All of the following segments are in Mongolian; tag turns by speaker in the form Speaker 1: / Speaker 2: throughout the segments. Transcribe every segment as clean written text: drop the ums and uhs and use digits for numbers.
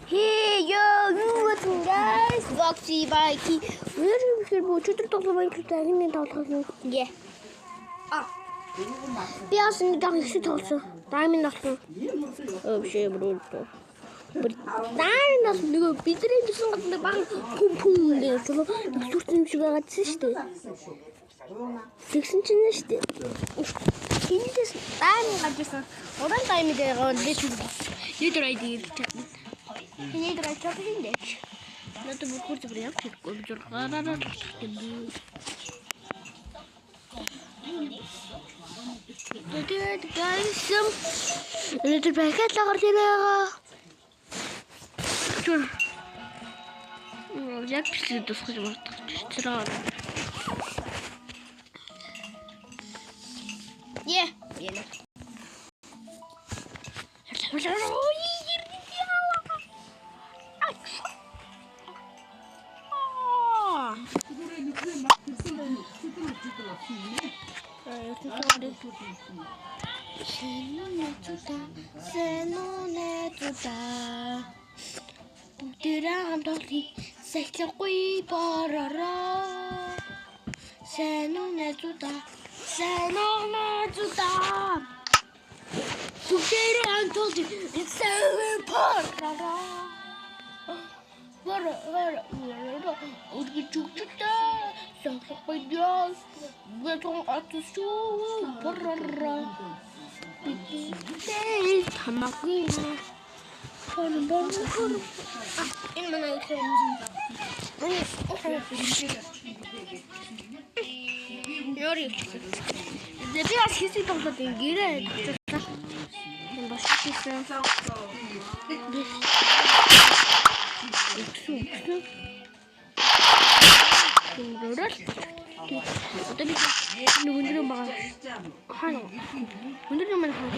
Speaker 1: Hey yo, what's up guys? Foxy Bikey. We're going to yeah. Би бас нэг дах ихсэж тоглосон. Даймын болсон. Биш бро. Даймын болсон нөгөө бидний гэсэн гол баг пүм гэж зүрх юм шиг байгаа гэсэн шүү дээ. Тэгсэн чинь шүү дээ. Эндээс дайм гадсан. Уран дайм дээр дэч юудраа идэх. Энийг драа чопин дэч. Надад бүхүр зүгээр явчихгүй жургаараа тэгсэн. Тэгээд guys энэ пакет лагарлаа. Чүр. Яг бичлэг тусгаж мартчихлаа. Yeah. Se non è tutta tirando lì se che qui porrà se non è tutta tu tirando lì se porrà 우리 죽겠다. 상상하여 외통 아투수 버라라. 네, 담아기나. 저는 이만 이렇게. 요리. 내가 시시 동서된 길에 맛있겠어. Tapi bener banget. Halo. Bener mana hal?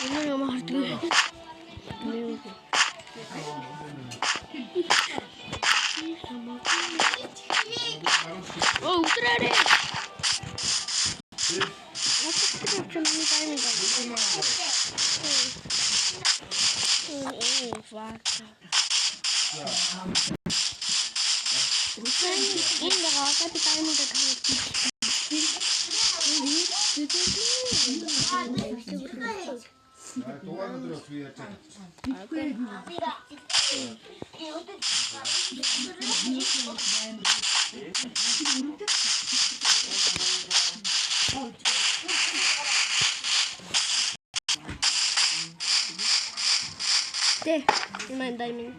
Speaker 1: Bener mahal tuh. Oh, udah deh. Deh, main diamond.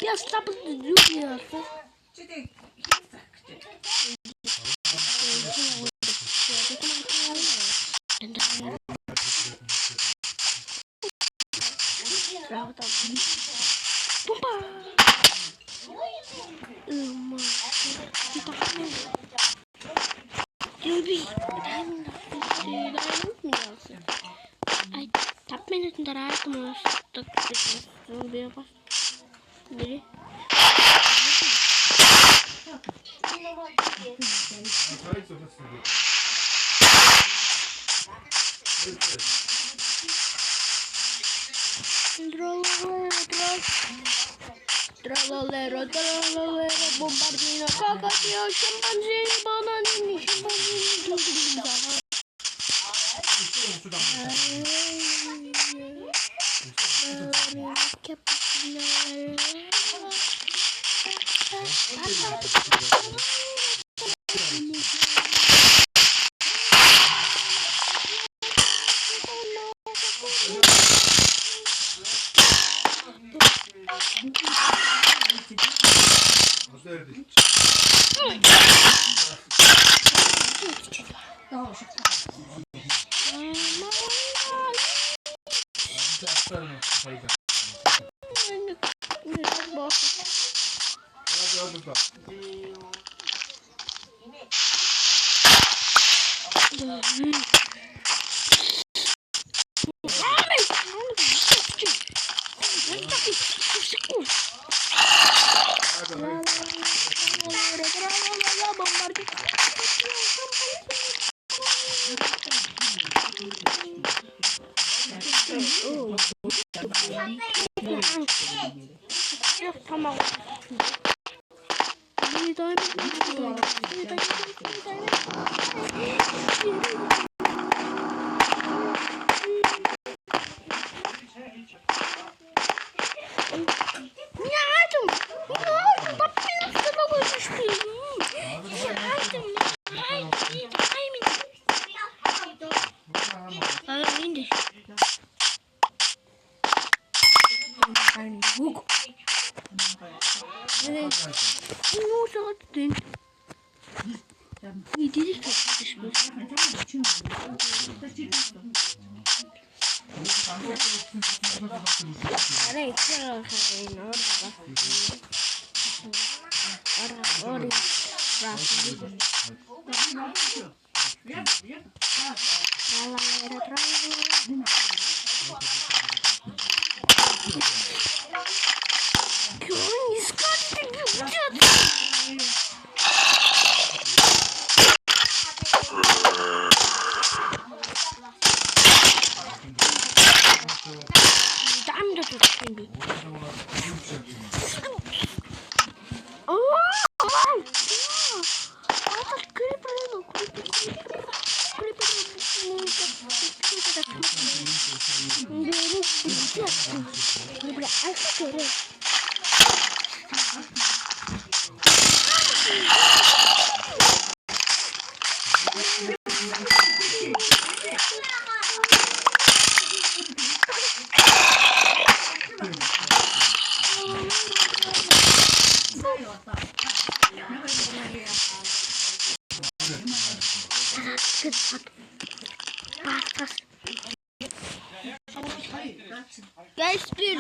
Speaker 1: Я стопы любила. Minuten daaruit om een stuk te weer was. Nee. Tralolero, bombardino, cacatio, scimpanzini, bananini, scimpanzini, Tamam. Guys, bir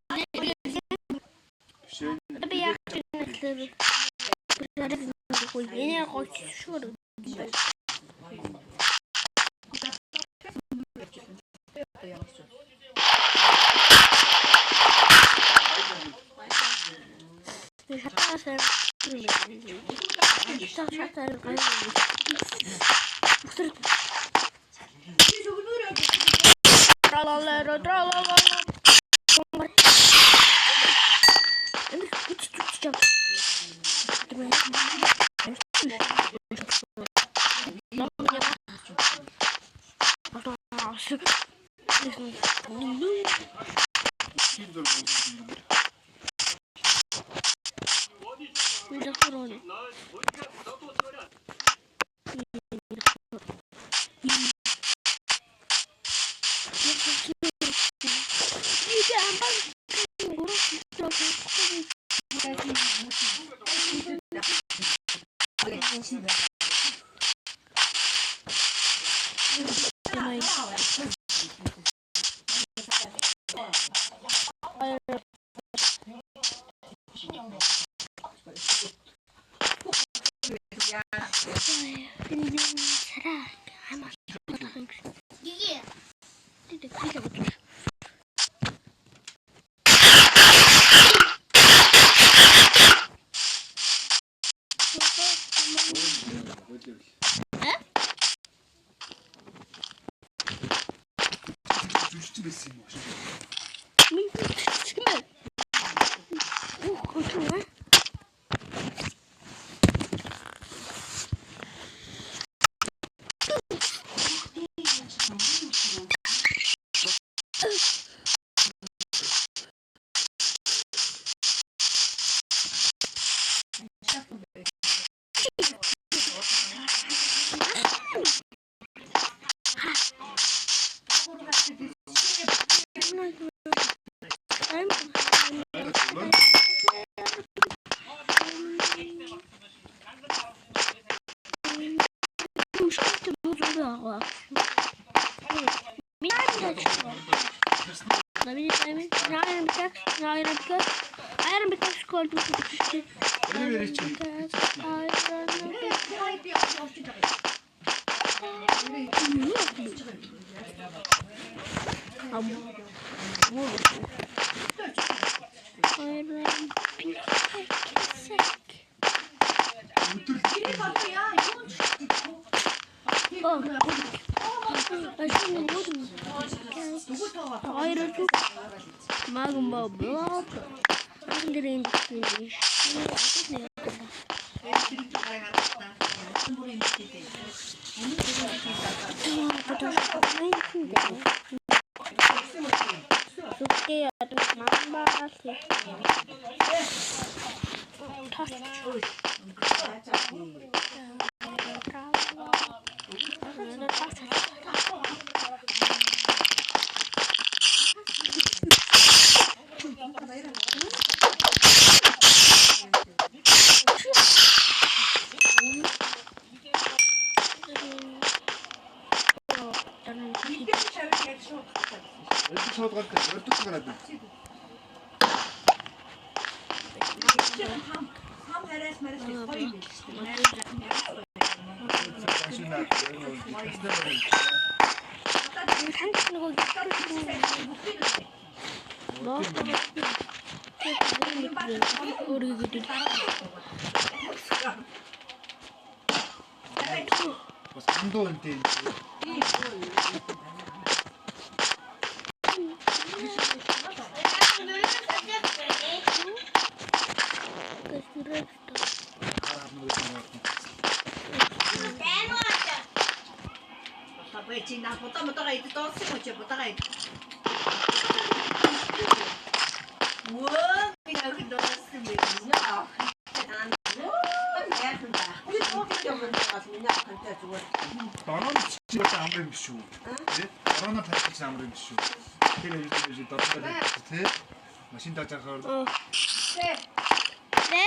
Speaker 2: Машин таажахаар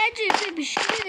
Speaker 1: Лэж биш үү?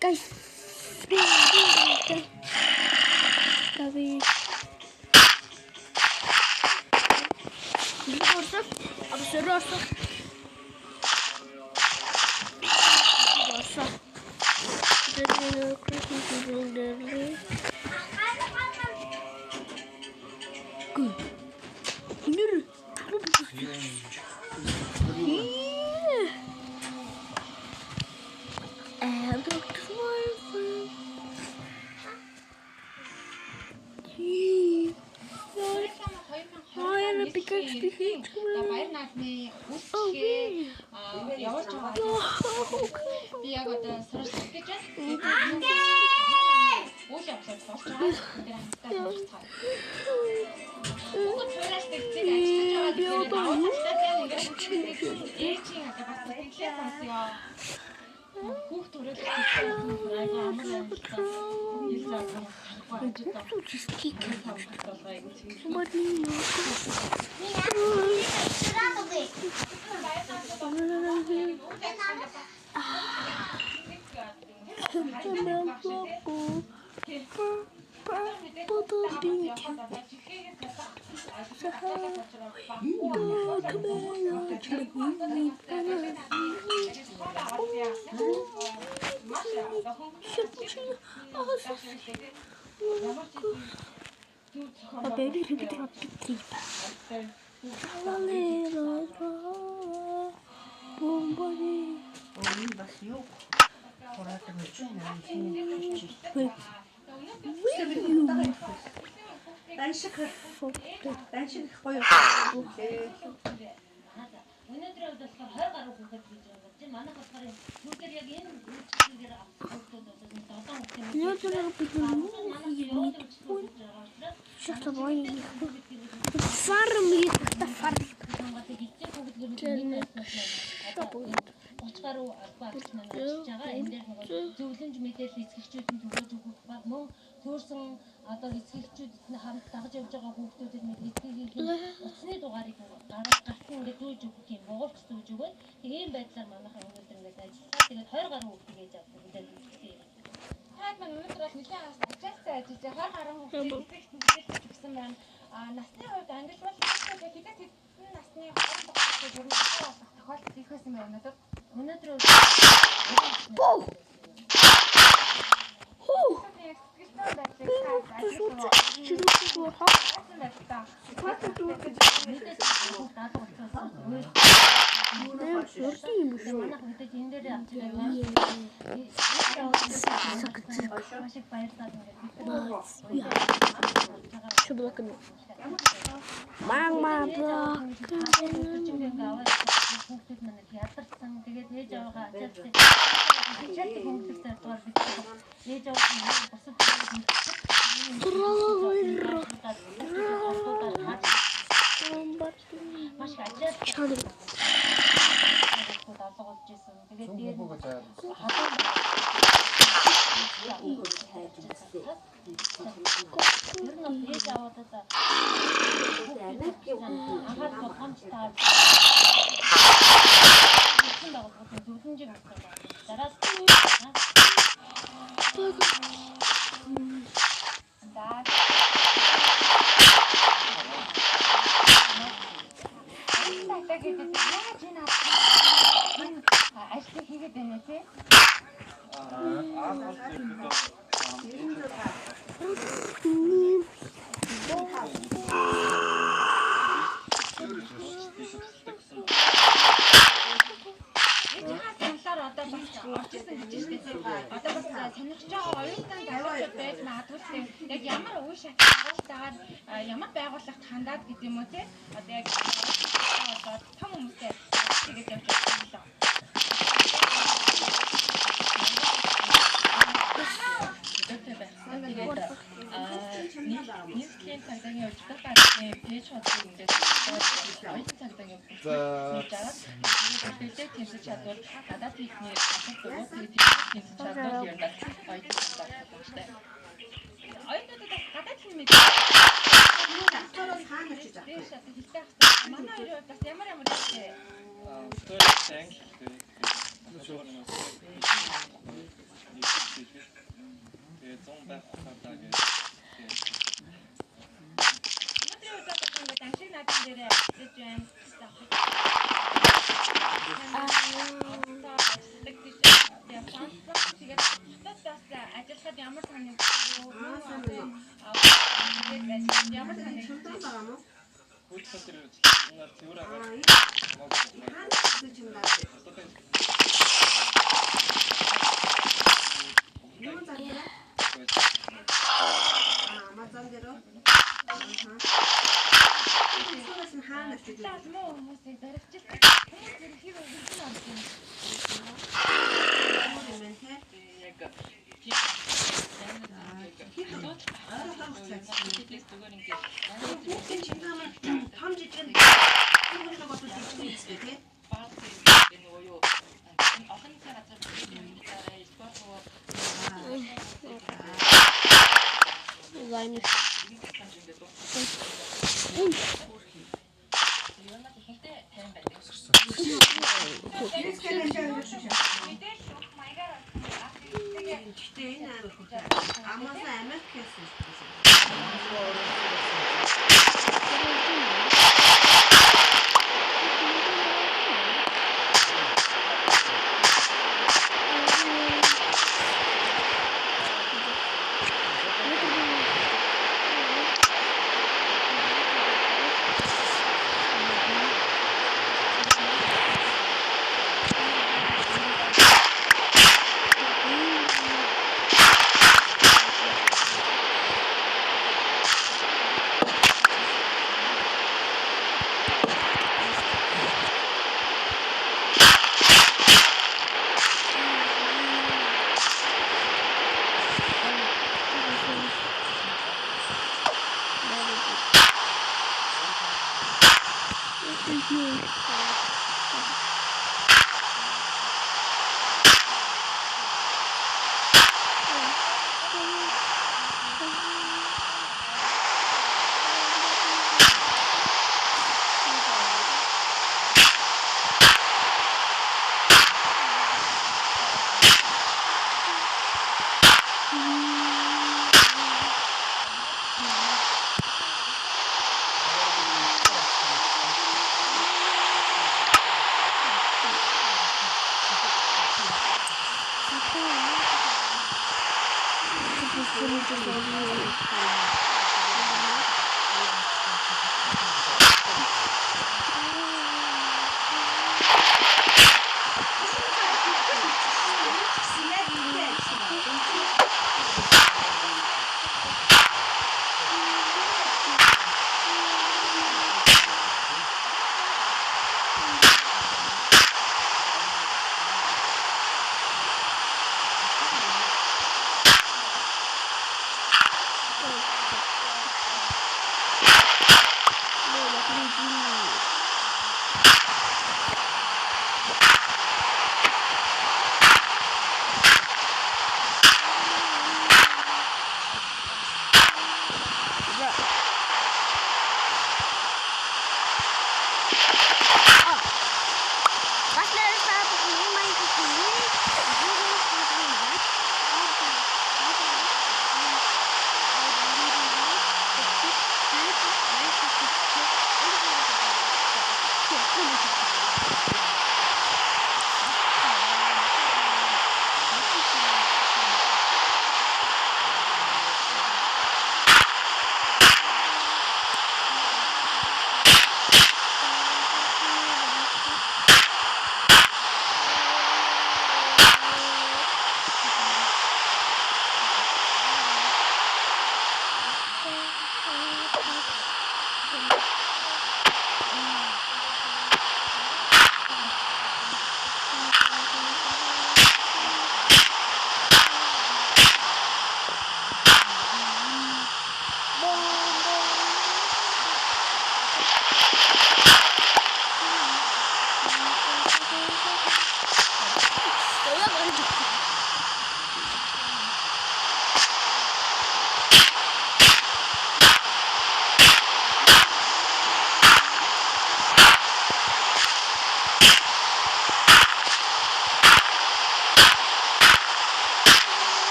Speaker 1: Guys,
Speaker 3: Баяр наадмын үйлчлэгээ явуулж байгаа. Би яг одоо суралцах гэж байна. Үйл явдлууд болж байгаа. Тэр хамтдаа суралцах. Бүгд цууралдаг зэг ажиллаж байгаа гэдэг нь ээжийн одоо бас тэглээ сонсё. Хүүхд төрөл айгаа амар амжилттай ил заасан Өнөөдөр болохоор 20 гаруй хүүхэд гэж байгаа чинь манайх болохоор бүгдээр яг энэ үйлчлэгээр авсан хүүхдүүд бол 30 гаруй багч маань ажиллаж байгаа. Энэ дээр нөгөө зөвлөмж мэдээлэл эцэгчүүд нь төгөөж өгөх баг мөн төрсэн одоо эцэгчүүдэд нь хамт дагаж явж байгаа хүүхдүүдэд эцгийн утасны дугаарыг гаргах ингээд зөөж өгөх юм боголч зөөж өгөөд ийм байдлаар манайхан өнөөдөр ингээд ажиллаа. Тэгээд 20 гаруй хүүхдийг ээж авдаг гэдэг юм. Таад маань өнөөдөр бол нэлээд ачаастай ажиллаж 20 гаруй хүүхдийг эцэгт мэдээлэл өгсөн байна. Насны хувьд ангиж бол хэдэн насны хүүхдүүд ер нь тохиолдол их байсан байна надад. Өнөөдөр ядарсан тэгээд нээж аваагаа ачаалсан. Чатыг хөнгөлөсөн дугаар бид нээж аваагаа босод маш ачаалсан. Олгож ирсэн. Тэгээд дээр Ер нь бол ээж аваад одоо анхаад болгоомжтой зөвлөн байгуулгын зөвлөмжийг өгсөн байна. Дараас ажлыг хийгээд байна тий. Одоо бас орчихсан гэж штэ тий. Одоо бас сонирхож байгаа оюутан залуучууд байж магадгүй яг ямар үе шатны агуултайгаар ямар байгууллагт хандаад гэдэг юм уу тий. Одоо яг одоо том хүмүүстэй тэгээд явж байгаа юм лээ. нийслэлийн цагдаагийн удирдах газрын пэйж хотыг ингээд оюутан цагдаагийн тэгээд тэмцэж чадвал гадаад хэлний асуулт өгөх тэмцэж чадвал юм байна. Оюутан цагдаатай. Оюутнуудад гадаад хэл мэдээ асуулт хаана очиж байгаа. Дээш одоо хэлтэй хахтаа. Манай хоёроо бас ямар юм бэ?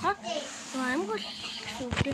Speaker 1: болохоор аймаг үгүй.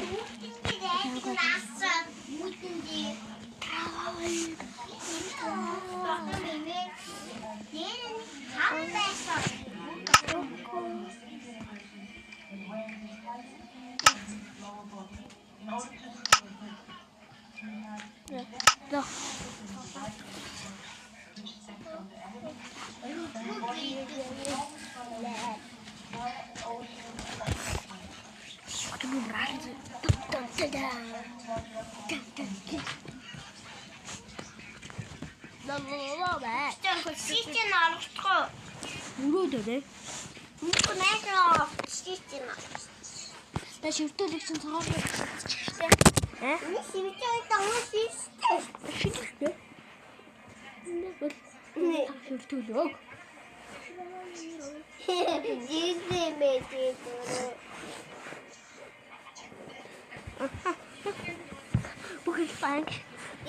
Speaker 4: Систем алгахгүй.
Speaker 1: Өрөөдөө.
Speaker 4: Мөнгө нээгээ систем.
Speaker 1: Та шивтүүлэг чинь цагаан.
Speaker 4: Миний систем томоо систем.
Speaker 1: Шивтүүлэг. Шивтүүлэг.
Speaker 4: Систем ээ.
Speaker 1: Бүхэл банк.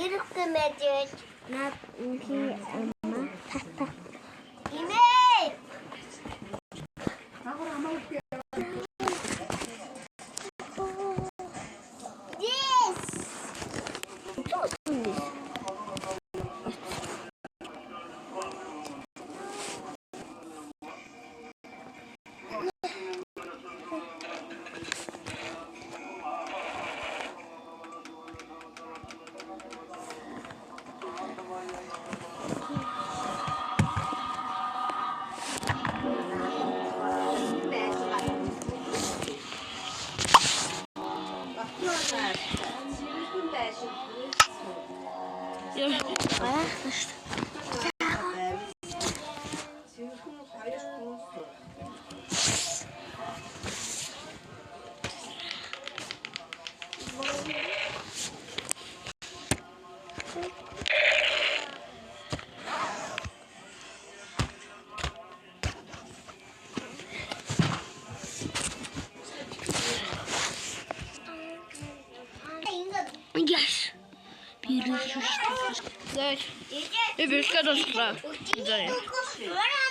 Speaker 4: Ирэхгүй мэдээж.
Speaker 1: Наад инхи амма тата.
Speaker 4: Имээ. Yes.
Speaker 1: Yes. Beautiful. Yes. Bir şey olsun. Güzel.
Speaker 4: Ora